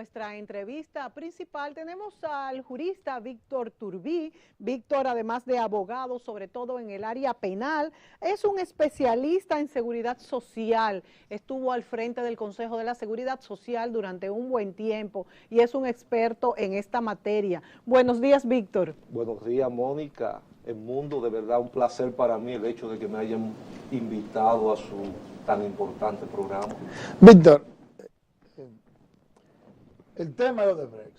nuestra entrevista principal tenemos al jurista Víctor Turbí. Víctor, además de abogado, sobre todo en el área penal, es un especialista en seguridad social. Estuvo al frente del Consejo de la Seguridad Social durante un buen tiempo y es un experto en esta materia. Buenos días, Víctor. Buenos días, Mónica. El mundo, de verdad, un placer para mí el hecho de que me hayan invitado a su tan importante programa. Víctor, el tema de Odebrecht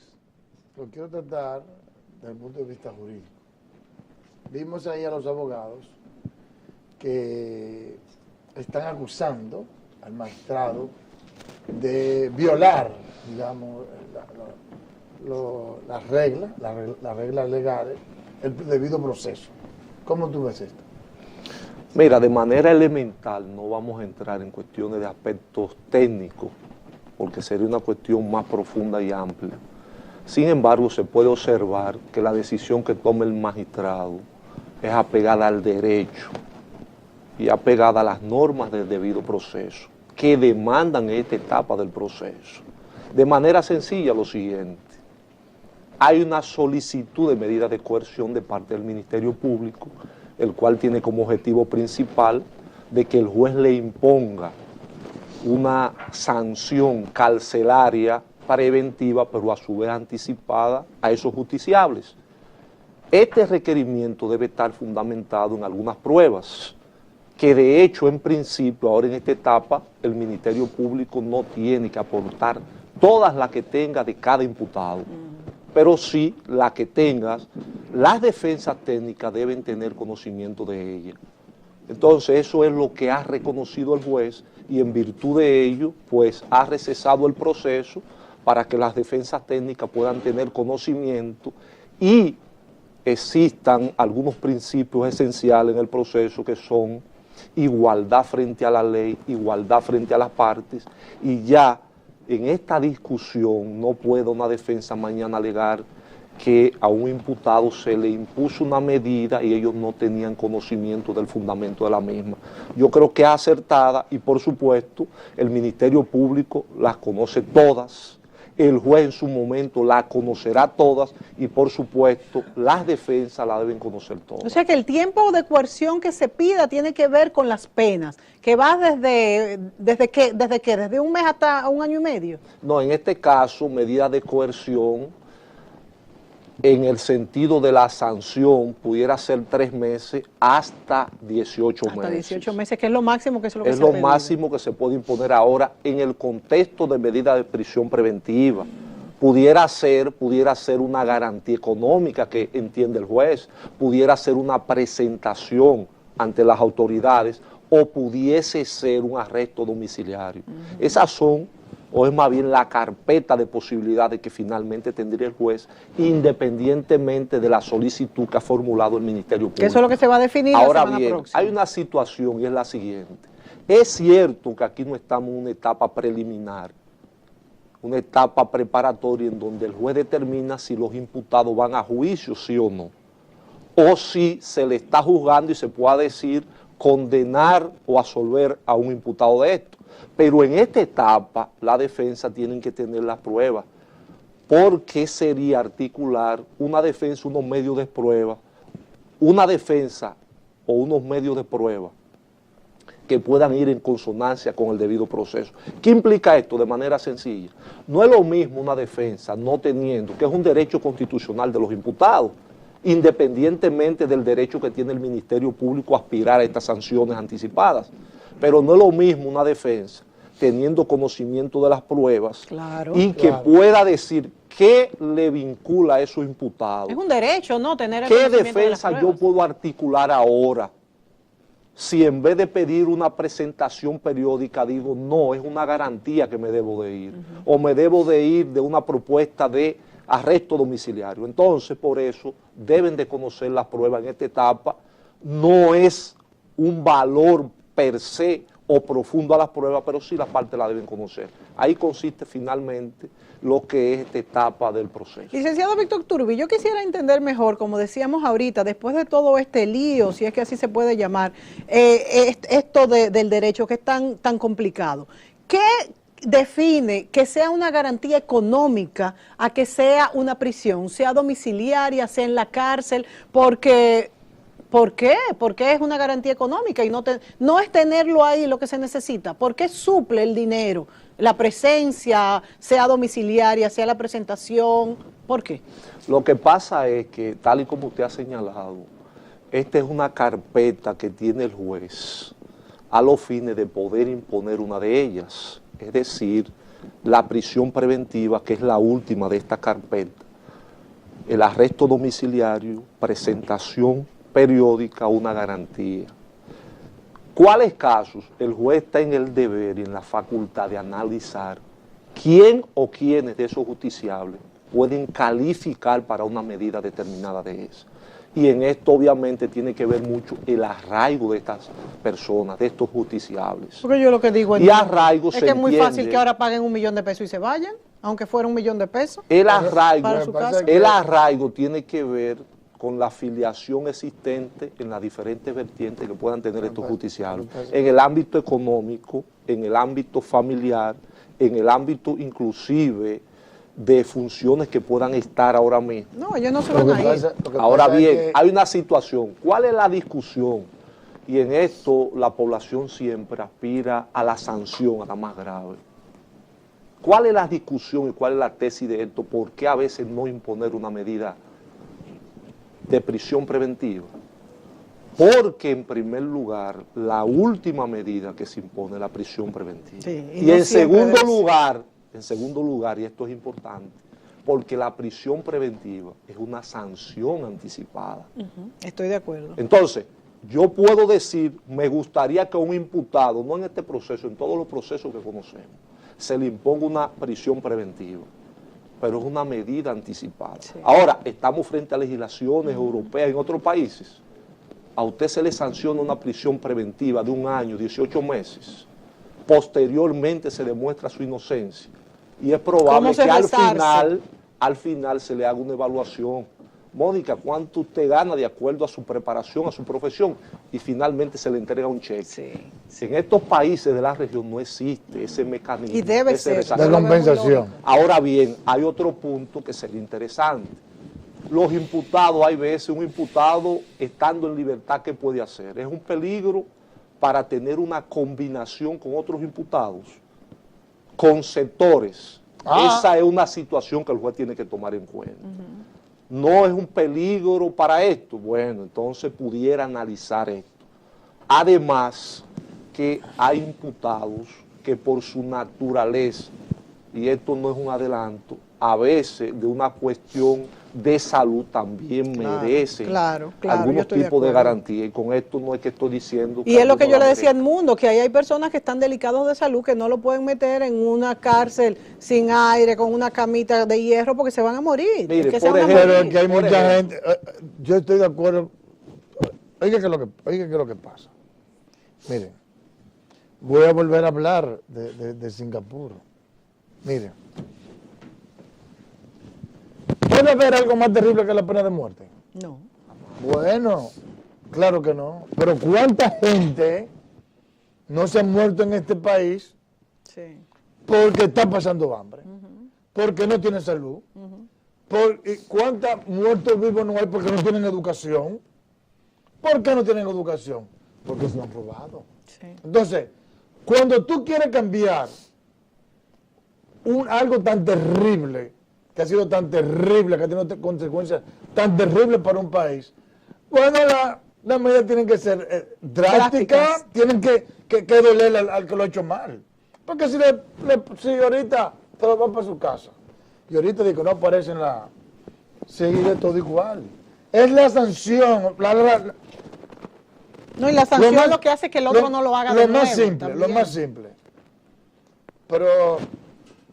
lo quiero tratar desde el punto de vista jurídico. Vimos ahí a los abogados que están acusando al magistrado de violar, digamos, las reglas legales, el debido proceso. ¿Cómo tú ves esto? Mira, de manera elemental no vamos a entrar en cuestiones de aspectos técnicos, porque sería una cuestión más profunda y amplia. Sin embargo, se puede observar que la decisión que toma el magistrado es apegada al derecho y apegada a las normas del debido proceso, que demandan esta etapa del proceso. De manera sencilla, lo siguiente: hay una solicitud de medida de coerción de parte del Ministerio Público, el cual tiene como objetivo principal de que el juez le imponga una sanción carcelaria preventiva, pero a su vez anticipada a esos justiciables. Este requerimiento debe estar fundamentado en algunas pruebas, que de hecho, en principio, ahora en esta etapa, el Ministerio Público no tiene que aportar todas las que tenga de cada imputado, pero sí las que tengas. Las defensas técnicas deben tener conocimiento de ellas. Entonces, eso es lo que ha reconocido el juez, y en virtud de ello, pues ha recesado el proceso para que las defensas técnicas puedan tener conocimiento y existan algunos principios esenciales en el proceso, que son igualdad frente a la ley, igualdad frente a las partes, y ya en esta discusión no puede una defensa mañana alegar que a un imputado se le impuso una medida y ellos no tenían conocimiento del fundamento de la misma. Yo creo que es acertada y, por supuesto, el Ministerio Público las conoce todas, el juez en su momento las conocerá todas y, por supuesto, las defensas las deben conocer todas. O sea que el tiempo de coerción que se pida tiene que ver con las penas, que va desde un mes hasta un año y medio. No, en este caso, medida de coerción, en el sentido de la sanción, pudiera ser 3 meses hasta 18 meses. Hasta 18 meses, que es lo máximo que se es lo máximo que se puede imponer ahora en el contexto de medida de prisión preventiva. Pudiera ser una garantía económica que entiende el juez, pudiera ser una presentación ante las autoridades o pudiese ser un arresto domiciliario. Esas son, o es más bien la carpeta de posibilidades que finalmente tendría el juez, independientemente de la solicitud que ha formulado el Ministerio Público. Eso es lo que se va a definir ahora la semana bien, próxima. Hay una situación y es la siguiente. Es cierto que aquí no estamos en una etapa preliminar, una etapa preparatoria en donde el juez determina si los imputados van a juicio, sí o no, o si se le está juzgando y se puede decir condenar o absolver a un imputado de esto. Pero en esta etapa la defensa tiene que tener las pruebas. ¿Por qué sería articular una defensa, unos medios de prueba, una defensa o unos medios de prueba que puedan ir en consonancia con el debido proceso? ¿Qué implica esto? De manera sencilla. No es lo mismo una defensa no teniendo, que es un derecho constitucional de los imputados, independientemente del derecho que tiene el Ministerio Público a aspirar a estas sanciones anticipadas. Pero no es lo mismo una defensa teniendo conocimiento de las pruebas, claro, y que pueda decir qué le vincula a esos imputados. Es un derecho, ¿no? Tener el ¿Qué conocimiento defensa de las yo pruebas puedo articular ahora si en vez de pedir una presentación periódica digo, no, es una garantía que me debo de ir, o me debo de ir de una propuesta de arresto domiciliario? Entonces, por eso, deben de conocer las pruebas en esta etapa. No es un valor per se o profundo a las pruebas, pero sí las partes la deben conocer. Ahí consiste finalmente lo que es esta etapa del proceso. Licenciado Víctor Turbí, yo quisiera entender mejor, como decíamos ahorita, después de todo este lío, si es que así se puede llamar, esto del derecho que es tan complicado, ¿qué define que sea una garantía económica a que sea una prisión, sea domiciliaria, sea en la cárcel, porque ¿por qué? Porque es una garantía económica y no es tenerlo ahí lo que se necesita. ¿Por qué suple el dinero? La presencia, sea domiciliaria, sea la presentación. ¿Por qué? Lo que pasa es que, tal y como usted ha señalado, esta es una carpeta que tiene el juez a los fines de poder imponer una de ellas, es decir, la prisión preventiva, que es la última de esta carpeta, el arresto domiciliario, presentación periódica, una garantía. ¿Cuáles casos? El juez está en el deber y en la facultad de analizar quién o quiénes de esos justiciables pueden calificar para una medida determinada de esa. Y en esto obviamente tiene que ver mucho el arraigo de estas personas, de estos justiciables. Porque yo lo que digo y arraigo es que es muy fácil que ahora paguen $1 millón y se vayan, aunque fuera $1 millón. El arraigo, para su casa. El arraigo tiene que ver con la afiliación existente en las diferentes vertientes que puedan tener estos justiciables, en el ámbito económico, en el ámbito familiar, en el ámbito inclusive de funciones que puedan estar ahora mismo. No, ellos no se van a ir. Ahora bien, hay una situación. ¿Cuál es la discusión? Y en esto la población siempre aspira a la sanción, a la más grave. ¿Cuál es la discusión y cuál es la tesis de esto? ¿Por qué a veces no imponer una medida de prisión preventiva? Porque en primer lugar, la última medida que se impone es la prisión preventiva. Sí, y en segundo lugar, y esto es importante, porque la prisión preventiva es una sanción anticipada. Estoy de acuerdo. Entonces, yo puedo decir, me gustaría que a un imputado, no en este proceso, en todos los procesos que conocemos, se le imponga una prisión preventiva, pero es una medida anticipada. Sí. Ahora, estamos frente a legislaciones europeas en otros países. A usted se le sanciona una prisión preventiva de 1 año, 18 meses. Posteriormente se demuestra su inocencia. Y es probable que al final se le haga una evaluación. Mónica, ¿cuánto usted gana de acuerdo a su preparación, a su profesión? Y finalmente se le entrega un cheque. Sí. En estos países de la región no existe ese mecanismo. Y debe ser de compensación. Ahora bien, hay otro punto que sería interesante. Los imputados, hay veces un imputado estando en libertad, ¿qué puede hacer? Es un peligro para tener una combinación con otros imputados, con sectores. Esa es una situación que el juez tiene que tomar en cuenta. No es un peligro para esto. Bueno, entonces pudiera analizar esto. Además, que hay imputados que por su naturaleza, y esto no es un adelanto, a veces de una cuestión de salud también merecen algunos tipos de garantía, y con esto no es que estoy diciendo... Y es lo que yo le decía al mundo, que ahí hay personas que están delicados de salud que no lo pueden meter en una cárcel sin aire, con una camita de hierro, porque se van a morir. Mire, pero es que hay mucha gente, yo estoy de acuerdo, oiga, ¿qué es lo que pasa? Miren, voy a volver a hablar de Singapur. Miren, ¿puede haber algo más terrible que la pena de muerte? No. Bueno, claro que no. Pero ¿cuánta gente no se ha muerto en este país porque está pasando hambre? Porque no tiene salud. ¿Cuántos muertos vivos no hay porque no tienen educación? ¿Por qué no tienen educación? Porque se lo han robado. Entonces, cuando tú quieres cambiar algo tan terrible, que ha sido tan terrible, que ha tenido consecuencias tan terribles para un país, bueno, las medidas tienen que ser drásticas, tienen que doler al que lo ha hecho mal. Porque si ahorita todo va para su casa, y ahorita digo, no aparecen sigue todo igual. Es la sanción, no, y la sanción es lo que hace que el otro no lo haga de nuevo. Lo más simple. Pero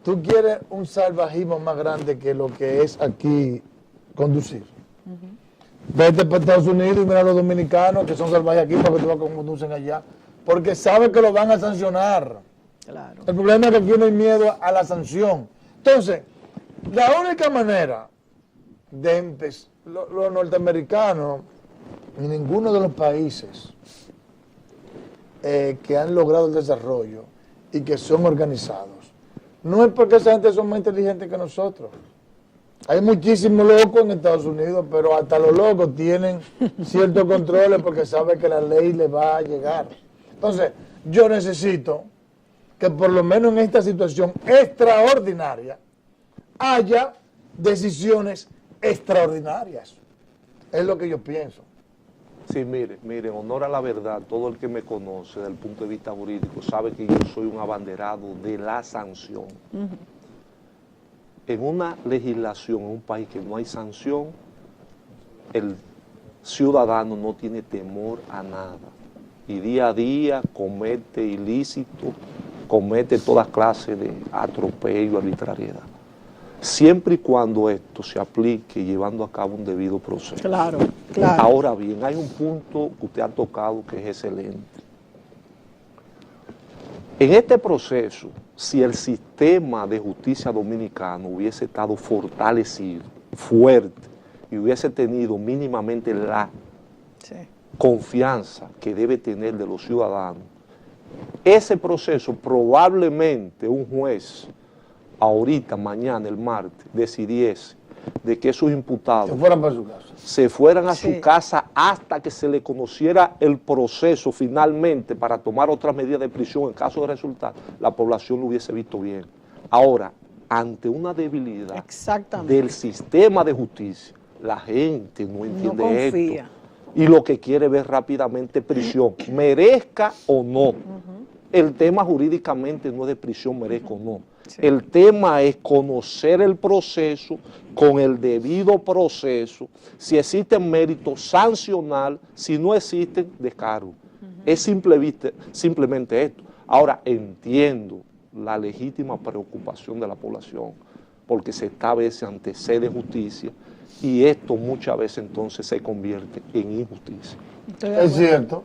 tú quieres un salvajismo más grande que lo que es aquí conducir. Vete para Estados Unidos y mira a los dominicanos que son salvajes aquí para que tú veas cómo conducen allá. Porque saben que lo van a sancionar. Claro. El problema es que aquí no hay miedo a la sanción. Entonces, la única manera de los norteamericanos y ninguno de los países que han logrado el desarrollo y que son organizados, no es porque esa gente son más inteligentes que nosotros. Hay muchísimos locos en Estados Unidos, pero hasta los locos tienen ciertos controles porque saben que la ley les va a llegar. Entonces, yo necesito que por lo menos en esta situación extraordinaria haya decisiones extraordinarias. Es lo que yo pienso. Sí, mire, en honor a la verdad, todo el que me conoce desde el punto de vista jurídico sabe que yo soy un abanderado de la sanción. En una legislación, en un país que no hay sanción, el ciudadano no tiene temor a nada. Y día a día comete ilícitos, comete toda clase de atropello, arbitrariedad. Siempre y cuando esto se aplique llevando a cabo un debido proceso. Claro, claro. Ahora bien, hay un punto que usted ha tocado que es excelente. En este proceso, si el sistema de justicia dominicano hubiese estado fortalecido, fuerte, y hubiese tenido mínimamente la confianza que debe tener de los ciudadanos, ese proceso probablemente un juez ahorita, mañana, el martes, decidiese de que esos imputados se fueran a su casa hasta que se le conociera el proceso finalmente para tomar otras medidas de prisión en caso de resultar, la población lo hubiese visto bien. Ahora, ante una debilidad del sistema de justicia, la gente no entiende esto y lo que quiere ver rápidamente prisión, merezca o no. El tema jurídicamente no es de prisión, merezca o no. El tema es conocer el proceso con el debido proceso, si existen méritos, sancionar, si no existen, descargo. Es simplemente esto. Ahora, entiendo la legítima preocupación de la población, porque se está a veces ante sed de justicia, y esto muchas veces entonces se convierte en injusticia. Es cierto.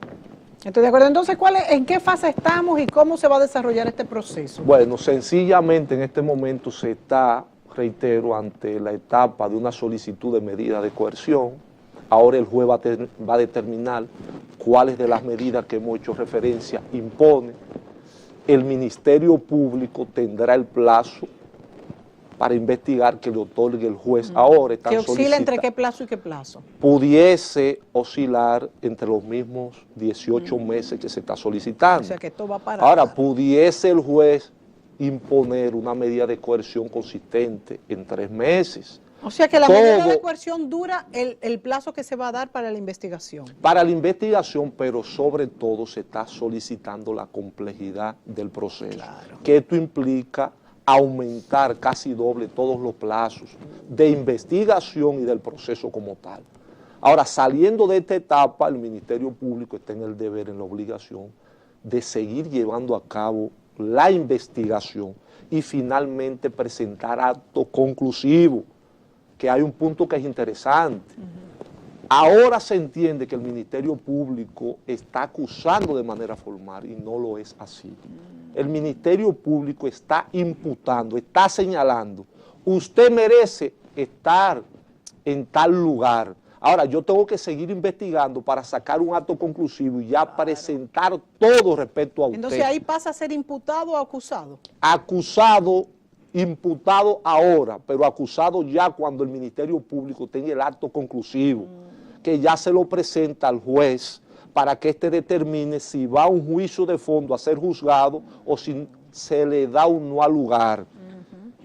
Estoy de acuerdo. Entonces, ¿en qué fase estamos y cómo se va a desarrollar este proceso? Bueno, sencillamente en este momento se está, reitero, ante la etapa de una solicitud de medida de coerción. Ahora el juez va a determinar cuáles de las medidas que hemos hecho referencia impone. El Ministerio Público tendrá el plazo para investigar que le otorgue el juez. Ahora están ¿Que oscila entre qué plazo y qué plazo? Pudiese oscilar entre los mismos 18 meses que se está solicitando. O sea que esto va para... Ahora, pudiese el juez imponer una medida de coerción consistente en 3 meses. O sea que la medida de coerción dura el plazo que se va a dar para la investigación. Para la investigación, pero sobre todo se está solicitando la complejidad del proceso. Claro. Que esto implica aumentar casi doble todos los plazos de investigación y del proceso como tal. Ahora, saliendo de esta etapa, el Ministerio Público está en el deber, en la obligación de seguir llevando a cabo la investigación y finalmente presentar actos conclusivos, que hay un punto que es interesante. Ahora se entiende que el Ministerio Público está acusando de manera formal y no lo es así. El Ministerio Público está imputando, está señalando, usted merece estar en tal lugar. Ahora, yo tengo que seguir investigando para sacar un acto conclusivo y ya presentar todo respecto a usted. Entonces ahí pasa a ser imputado o acusado. Acusado, imputado ahora, pero acusado ya cuando el Ministerio Público tenga el acto conclusivo, que ya se lo presenta al juez para que éste determine si va a un juicio de fondo a ser juzgado o si se le da o no al lugar.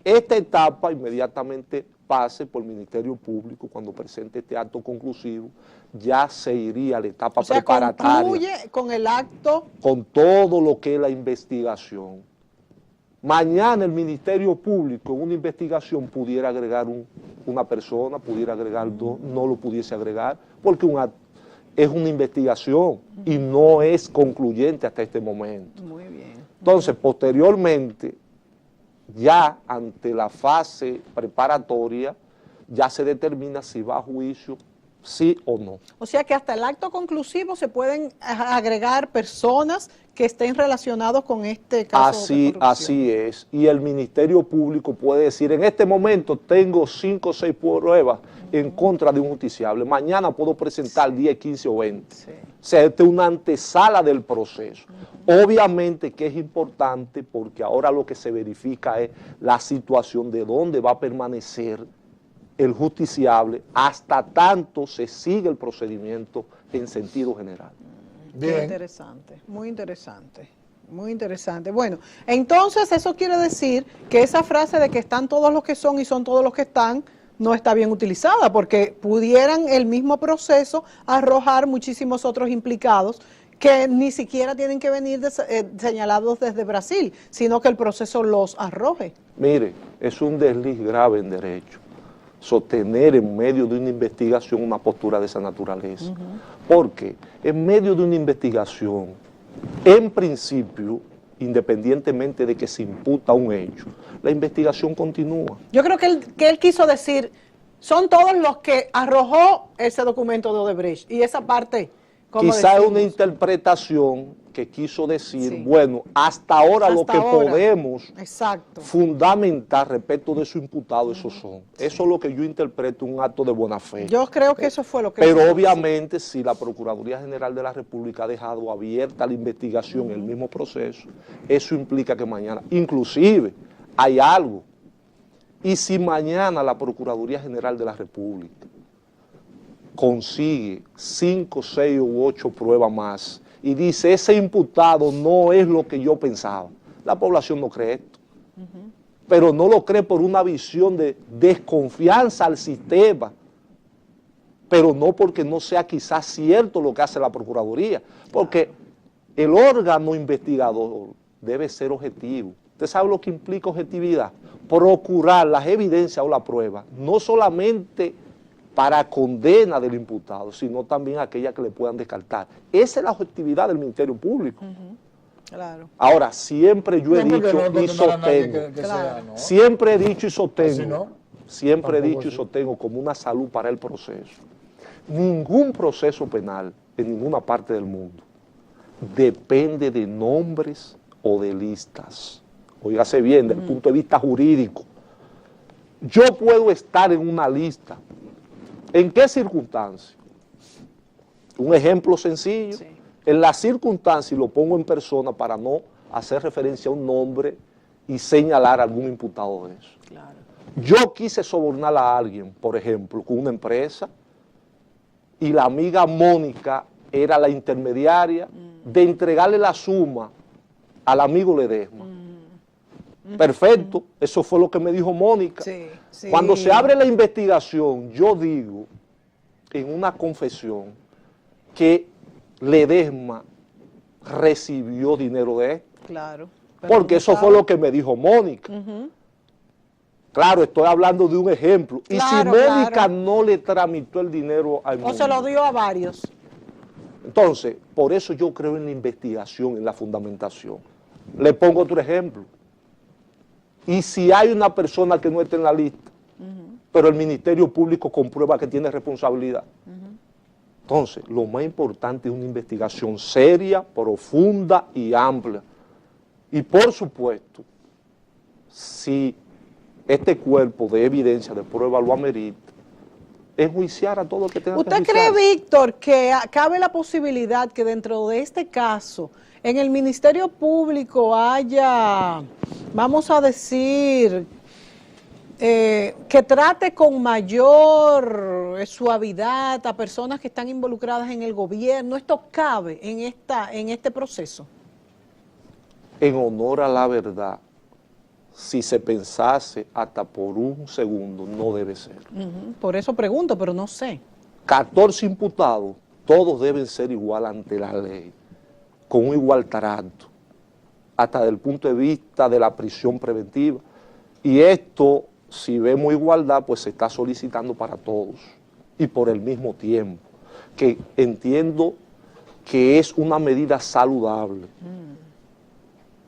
Esta etapa inmediatamente pase por el Ministerio Público, cuando presente este acto conclusivo, ya se iría a la etapa preparatoria. Concluye con el acto. Con todo lo que es la investigación. Mañana el Ministerio Público en una investigación pudiera agregar una persona, pudiera agregar 2, no lo pudiese agregar, porque es una investigación y no es concluyente hasta este momento. Muy bien. Entonces, posteriormente, ya ante la fase preparatoria, ya se determina si va a juicio, sí o no. O sea que hasta el acto conclusivo se pueden agregar personas que estén relacionados con este caso de corrupción. Así es, y el Ministerio Público puede decir, en este momento tengo 5 o 6 pruebas en contra de un justiciable, mañana puedo presentar 10, 15 o 20. sea, esta es una antesala del proceso. Obviamente que es importante porque ahora lo que se verifica es la situación de dónde va a permanecer el justiciable hasta tanto se sigue el procedimiento en sentido general. Bien. Qué interesante, muy interesante. Muy interesante. Bueno, entonces eso quiere decir que esa frase de que están todos los que son y son todos los que están no está bien utilizada, porque pudieran el mismo proceso arrojar muchísimos otros implicados que ni siquiera tienen que venir señalados desde Brasil, sino que el proceso los arroje. Mire, es un desliz grave en derecho sostener en medio de una investigación una postura de esa naturaleza, porque en medio de una investigación, en principio, independientemente de que se imputa un hecho, la investigación continúa. Yo creo que él quiso decir, son todos los que arrojó ese documento de Odebrecht, y esa parte, como quizá es una decimos, interpretación que quiso decir, sí, bueno, hasta ahora lo hasta que ahora, podemos exacto, fundamentar respecto de su imputado, esos son. Eso es lo que yo interpreto un acto de buena fe. yo creo que eso fue lo que... Pero obviamente si la Procuraduría General de la República ha dejado abierta la investigación, el mismo proceso, eso implica que mañana, inclusive, hay algo. Y si mañana la Procuraduría General de la República consigue 5, 6 u 8 pruebas más y dice, ese imputado no es lo que yo pensaba, la población no cree esto. Pero no lo cree por una visión de desconfianza al sistema, pero no porque no sea quizás cierto lo que hace la Procuraduría, porque el órgano investigador debe ser objetivo. ¿Usted sabe lo que implica objetividad? Procurar las evidencias o la prueba, no solamente para condena del imputado, sino también aquella que le puedan descartar. Esa es la objetividad del Ministerio Público. Claro. Ahora, siempre yo he dicho y sostengo, siempre he dicho y sostengo, siempre he dicho y sostengo como una salud para el proceso. Ningún proceso penal en ninguna parte del mundo depende de nombres o de listas. Óigase bien, desde el punto de vista jurídico. Yo puedo estar en una lista. ¿En qué circunstancia? Un ejemplo sencillo. Sí. En la circunstancia, y lo pongo en persona para no hacer referencia a un nombre y señalar a algún imputado de eso. Claro. Yo quise sobornar a alguien, por ejemplo, con una empresa, y la amiga Mónica era la intermediaria de entregarle la suma al amigo Ledesma. Perfecto, eso fue lo que me dijo Mónica. Sí, sí. Cuando se abre la investigación, yo digo en una confesión que Ledesma recibió dinero de esto. Claro. Porque eso fue lo que me dijo Mónica. Claro, estoy hablando de un ejemplo. Claro, y si Mónica no le tramitó el dinero al mundo, o se lo dio a varios. Entonces, por eso yo creo en la investigación, en la fundamentación. Le pongo otro ejemplo. Y si hay una persona que no está en la lista, pero el Ministerio Público comprueba que tiene responsabilidad, entonces lo más importante es una investigación seria, profunda y amplia. Y por supuesto, si este cuerpo de evidencia, de prueba lo amerita, enjuiciar a todo el que tenga que enjuiciar. ¿Usted cree, Víctor, que cabe la posibilidad que dentro de este caso en el Ministerio Público haya, vamos a decir, que trate con mayor suavidad a personas que están involucradas en el gobierno? ¿Esto cabe en este proceso? En honor a la verdad, si se pensase hasta por un segundo, no debe ser. Por eso pregunto, pero no sé. 14 imputados, todos deben ser igual ante la ley, con un igual trato, hasta desde el punto de vista de la prisión preventiva. Y esto, si vemos igualdad, pues se está solicitando para todos y por el mismo tiempo, que entiendo que es una medida saludable.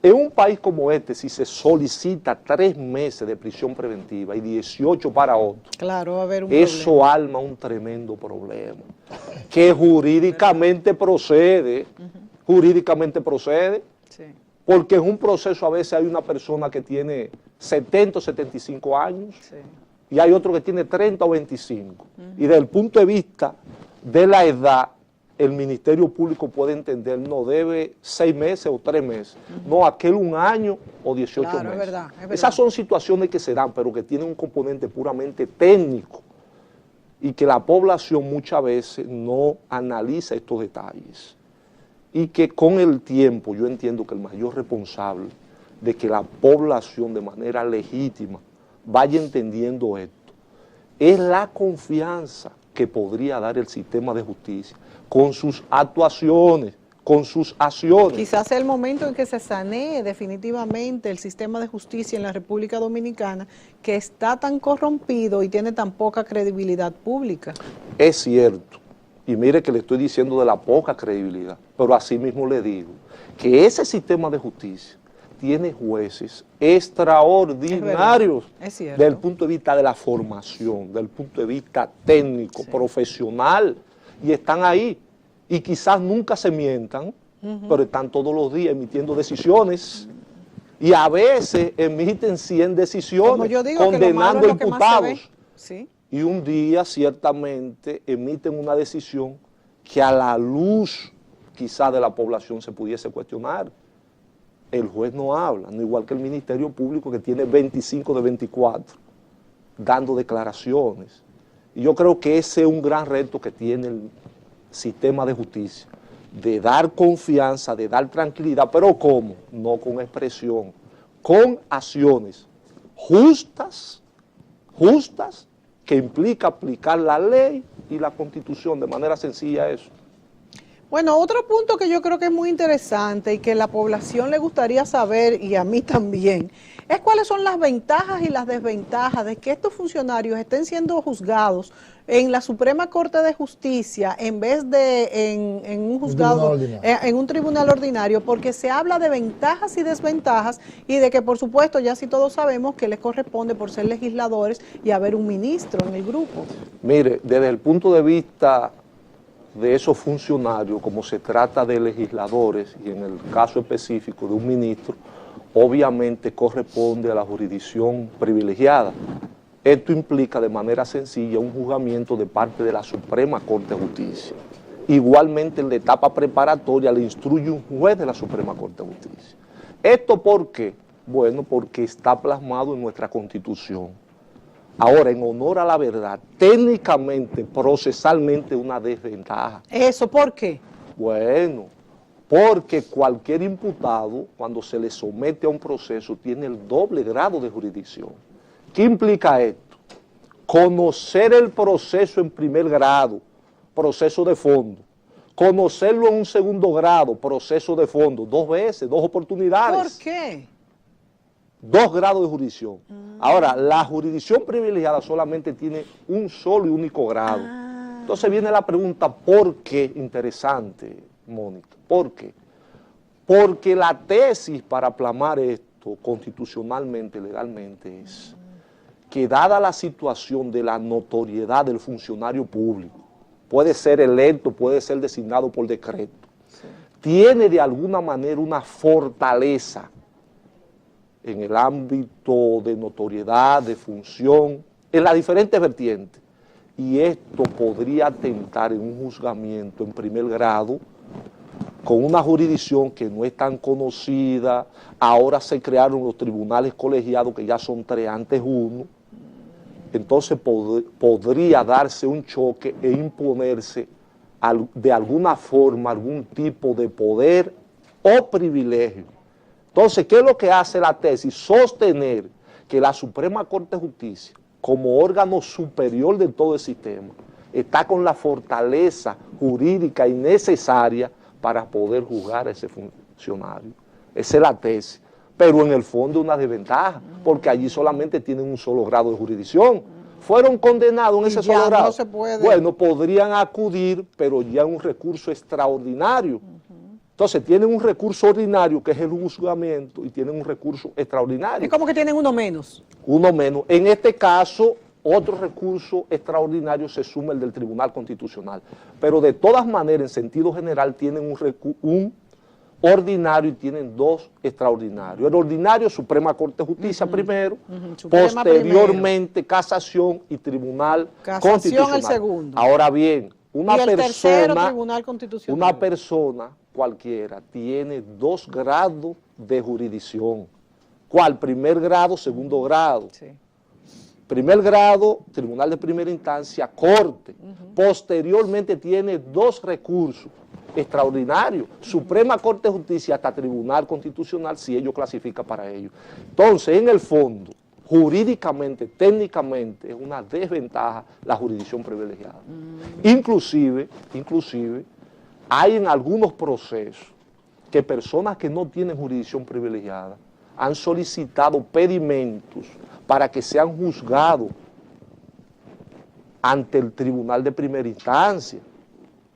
En un país como este, si se solicita 3 meses de prisión preventiva y 18 para otro, claro, va a haber un eso problema. arma un tremendo problema, que jurídicamente procede, sí, porque en un proceso a veces hay una persona que tiene 70 o 75 años, sí, y hay otro que tiene 30 o 25, y desde el punto de vista de la edad, el Ministerio Público puede entender, no debe 6 meses o 3 meses, no, aquel 1 año o 18 Claro, meses. es verdad. Esas son situaciones que se dan, pero que tienen un componente puramente técnico y que la población muchas veces no analiza estos detalles. Y que con el tiempo yo entiendo que el mayor responsable de que la población de manera legítima vaya entendiendo esto es la confianza que podría dar el sistema de justicia con sus actuaciones, con sus acciones. Quizás sea el momento en que se sanee definitivamente el sistema de justicia en la República Dominicana, que está tan corrompido y tiene tan poca credibilidad pública. Es cierto, y mire que le estoy diciendo de la poca credibilidad, pero así mismo le digo que ese sistema de justicia tiene jueces extraordinarios cierto. desde el punto de vista de la formación, desde el punto de vista técnico, Sí. profesional, y están ahí. Y quizás nunca se mientan, pero están todos los días emitiendo decisiones. Y a veces emiten 100 decisiones, Como yo digo, condenando que lo malo es lo que más se ve. imputados. Sí. Y un día ciertamente emiten una decisión que a la luz quizás de la población se pudiese cuestionar. El juez no habla, no igual que el Ministerio Público, que tiene 25 de 24 dando declaraciones. Y yo creo que ese es un gran reto que tiene el sistema de justicia, de dar confianza, de dar tranquilidad, pero ¿cómo? No con expresión, con acciones justas, que implica aplicar la ley y la Constitución, de manera sencilla eso. Bueno, otro punto que yo creo que es muy interesante y que la población le gustaría saber, y a mí también, es cuáles son las ventajas y las desventajas de que estos funcionarios estén siendo juzgados en la Suprema Corte de Justicia en vez de en un juzgado, en un tribunal ordinario, porque se habla de ventajas y desventajas y de que, por supuesto, ya sí todos sabemos que les corresponde por ser legisladores y haber un ministro en el grupo. Mire, desde el punto de vista de esos funcionarios, como se trata de legisladores y en el caso específico de un ministro, obviamente corresponde a la jurisdicción privilegiada. Esto implica de manera sencilla un juzgamiento de parte de la Suprema Corte de Justicia. Igualmente en la etapa preparatoria le instruye un juez de la Suprema Corte de Justicia. ¿Esto por qué? Bueno, porque está plasmado en nuestra Constitución. Ahora, en honor a la verdad, técnicamente, procesalmente, una desventaja. ¿Eso por qué? Bueno, porque cualquier imputado, cuando se le somete a un proceso, tiene el doble grado de jurisdicción. ¿Qué implica esto? Conocer el proceso en primer grado, proceso de fondo. Conocerlo en un segundo grado, proceso de fondo, 2 veces, 2 oportunidades. ¿Por qué? 2 grados de jurisdicción. Ahora, la jurisdicción privilegiada solamente tiene un solo y único grado. Entonces viene la pregunta, ¿por qué? Interesante, Mónica. ¿Por qué? Porque la tesis para plasmar esto constitucionalmente, legalmente, es que dada la situación de la notoriedad del funcionario público, puede ser electo, puede ser designado por decreto, tiene de alguna manera una fortaleza en el ámbito de notoriedad, de función, en las diferentes vertientes. Y esto podría atentar en un juzgamiento en primer grado con una jurisdicción que no es tan conocida. Ahora se crearon los tribunales colegiados, que ya son 3, antes 1. Entonces podría darse un choque e imponerse de alguna forma algún tipo de poder o privilegio. Entonces, ¿qué es lo que hace la tesis? Sostener que la Suprema Corte de Justicia, como órgano superior de todo el sistema, está con la fortaleza jurídica y necesaria para poder juzgar a ese funcionario. Esa es la tesis. Pero en el fondo es una desventaja, porque allí solamente tienen un solo grado de jurisdicción. Fueron condenados en ese solo grado. No se puede. Bueno, podrían acudir, pero ya un recurso extraordinario. Entonces tienen un recurso ordinario, que es el juzgamiento, y tienen un recurso extraordinario. Es como que tienen uno menos. Uno menos. En este caso, otro recurso extraordinario se suma el del Tribunal Constitucional. Pero de todas maneras, en sentido general, tienen un ordinario y tienen 2 extraordinarios. El ordinario, Suprema Corte de Justicia primero, posteriormente casación y Tribunal Constitucional. El segundo. Ahora bien, una y el tercero persona, Tribunal Constitucional. una persona cualquiera tiene 2 grados de jurisdicción. ¿Cuál? Primer grado, segundo grado. Sí. Primer grado, Tribunal de Primera Instancia, Corte. Posteriormente tiene 2 recursos extraordinarios. Suprema Corte de Justicia hasta Tribunal Constitucional, si ello clasifica para ello. Entonces, en el fondo, jurídicamente, técnicamente, es una desventaja la jurisdicción privilegiada. Inclusive, hay en algunos procesos que personas que no tienen jurisdicción privilegiada han solicitado pedimentos para que sean juzgados ante el Tribunal de Primera Instancia.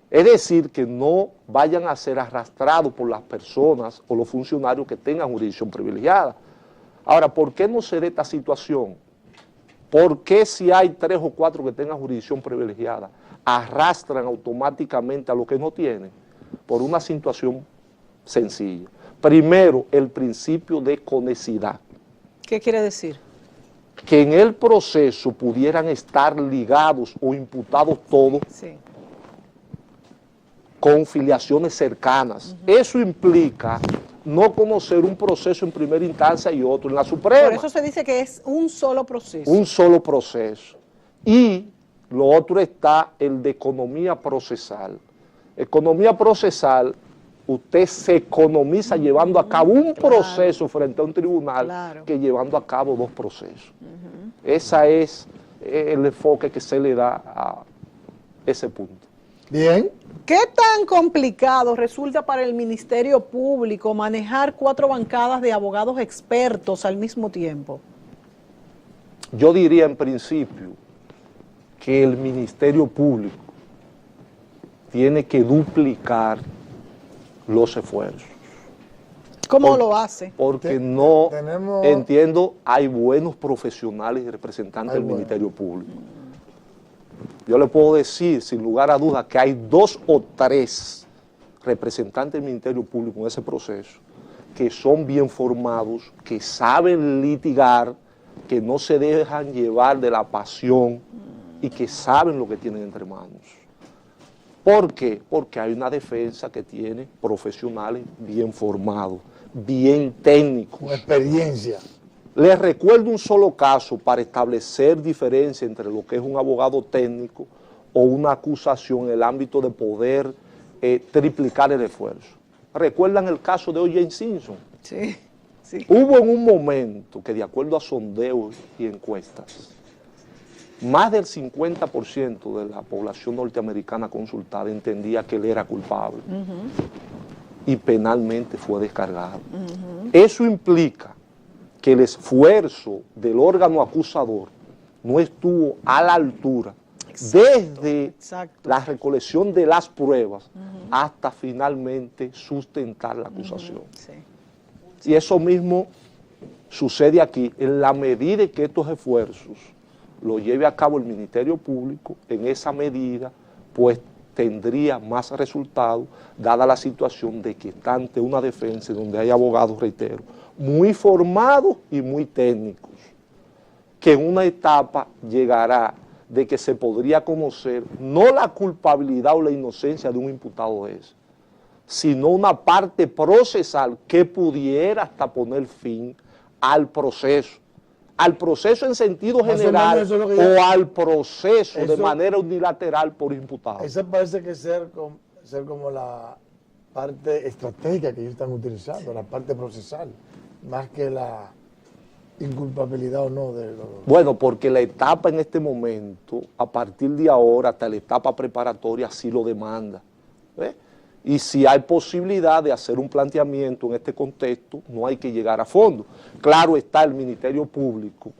Es decir, que no vayan a ser arrastrados por las personas o los funcionarios que tengan jurisdicción privilegiada. Ahora, ¿por qué no se da esta situación? ¿Por qué si hay 3 o 4 que tengan jurisdicción privilegiada, arrastran automáticamente a los que no tienen? Por una situación sencilla. Primero, el principio de conexidad. ¿Qué quiere decir? Que en el proceso pudieran estar ligados o imputados todos Sí. con filiaciones cercanas. Eso implica no conocer un proceso en primera instancia y otro en la Suprema. Por eso se dice que es un solo proceso. Un solo proceso. Y lo otro está el de economía procesal. Economía procesal, usted se economiza llevando a cabo un proceso frente a un tribunal que llevando a cabo 2 procesos. Ese es el enfoque que se le da a ese punto. Bien. ¿Qué tan complicado resulta para el Ministerio Público manejar 4 bancadas de abogados expertos al mismo tiempo? Yo diría en principio que el Ministerio Público tiene que duplicar los esfuerzos. ¿Cómo lo hace? Porque entiendo, hay buenos profesionales y representantes del Ministerio Público. Yo le puedo decir, sin lugar a dudas, que hay 2 o 3 representantes del Ministerio Público en ese proceso que son bien formados, que saben litigar, que no se dejan llevar de la pasión y que saben lo que tienen entre manos. ¿Por qué? Porque hay una defensa que tiene profesionales bien formados, bien técnicos. Con experiencia. Les recuerdo un solo caso para establecer diferencia entre lo que es un abogado técnico o una acusación en el ámbito de poder triplicar el esfuerzo. ¿Recuerdan el caso de O.J. Simpson? Sí, sí. Hubo en un momento que, de acuerdo a sondeos y encuestas, más del 50% de la población norteamericana consultada entendía que él era culpable y penalmente fue descargado. Eso implica que el esfuerzo del órgano acusador no estuvo a la altura desde la recolección de las pruebas hasta finalmente sustentar la acusación. Y eso mismo sucede aquí, en la medida que estos esfuerzos lo lleve a cabo el Ministerio Público, en esa medida pues tendría más resultados, dada la situación de que está ante una defensa donde hay abogados, reitero, muy formados y muy técnicos, que en una etapa llegará de que se podría conocer no la culpabilidad o la inocencia de un imputado de ese, sino una parte procesal que pudiera hasta poner fin al proceso en sentido general o al proceso de manera unilateral por imputado. Eso parece que ser como la parte estratégica que ellos están utilizando, la parte procesal, más que la inculpabilidad o no de los... Bueno, porque la etapa en este momento, a partir de ahora hasta la etapa preparatoria, sí lo demanda. ¿Ves? Y si hay posibilidad de hacer un planteamiento en este contexto, no hay que llegar a fondo. Claro está, el Ministerio Público,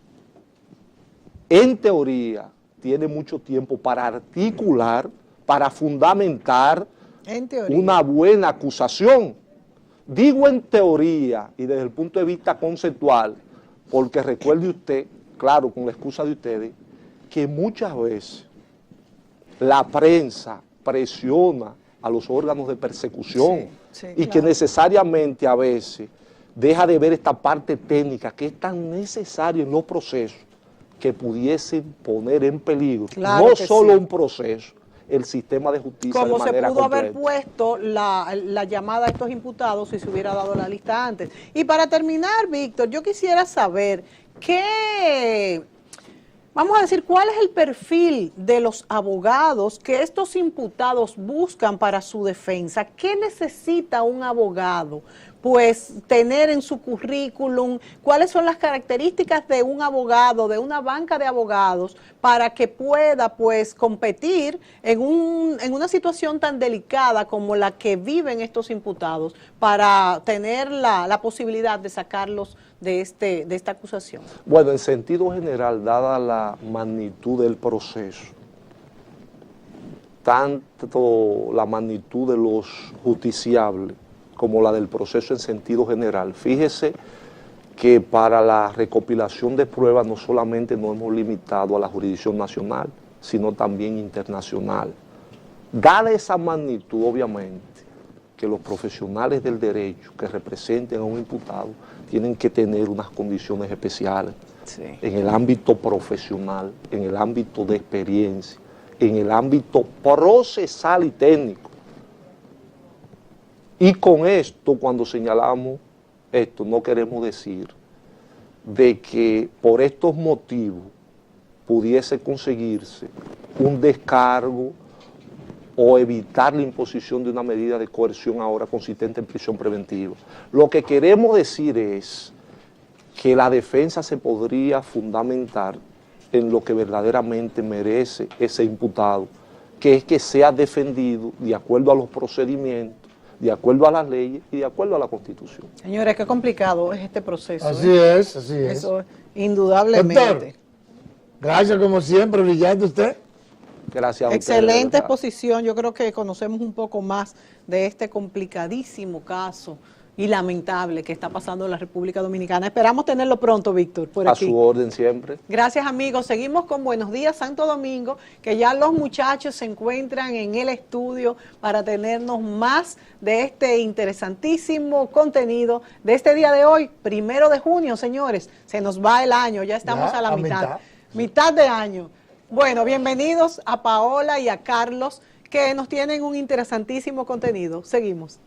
en teoría, tiene mucho tiempo para articular, para fundamentar una buena acusación. Digo en teoría y desde el punto de vista conceptual, porque recuerde usted, claro, con la excusa de ustedes, que muchas veces la prensa presiona a los órganos de persecución y que necesariamente a veces deja de ver esta parte técnica que es tan necesaria en los procesos que pudiesen poner en peligro no solo un proceso, el sistema de justicia como de se manera pudo haber completa. puesto la llamada a estos imputados si se hubiera dado la lista antes. Y para terminar, Víctor, yo quisiera saber vamos a decir, ¿cuál es el perfil de los abogados que estos imputados buscan para su defensa? ¿Qué necesita un abogado? Pues tener en su currículum, ¿cuáles son las características de un abogado, de una banca de abogados, para que pueda pues competir en una situación tan delicada como la que viven estos imputados, para tener la posibilidad de sacarlos de esta acusación? Bueno, en sentido general, dada la magnitud del proceso, tanto la magnitud de los justiciables como la del proceso en sentido general, fíjese que para la recopilación de pruebas no solamente nos hemos limitado a la jurisdicción nacional, sino también internacional. Dada esa magnitud, obviamente, que los profesionales del derecho que representen a un imputado tienen que tener unas condiciones especiales en el ámbito profesional, en el ámbito de experiencia, en el ámbito procesal y técnico. Y con esto, cuando señalamos esto, no queremos decir de que por estos motivos pudiese conseguirse un descargo o evitar la imposición de una medida de coerción ahora consistente en prisión preventiva. Lo que queremos decir es que la defensa se podría fundamentar en lo que verdaderamente merece ese imputado, que es que sea defendido de acuerdo a los procedimientos, de acuerdo a las leyes y de acuerdo a la Constitución. Señores, qué complicado es este proceso. Así es, así es. Eso, indudablemente. Doctor, gracias como siempre, brillante usted. Gracias a ustedes, Excelente de verdad. exposición. Yo creo que conocemos un poco más de este complicadísimo caso y lamentable que está pasando en la República Dominicana. Esperamos tenerlo pronto, Víctor, por A aquí. su orden siempre. Gracias, amigos. Seguimos con Buenos Días Santo Domingo, que ya los muchachos se encuentran en el estudio para tenernos más de este interesantísimo contenido de este día de hoy, 1 de junio, señores. Se nos va el año, ya estamos Ya, a la a mitad. Mitad de año. Bueno, bienvenidos a Paola y a Carlos, que nos tienen un interesantísimo contenido. Seguimos.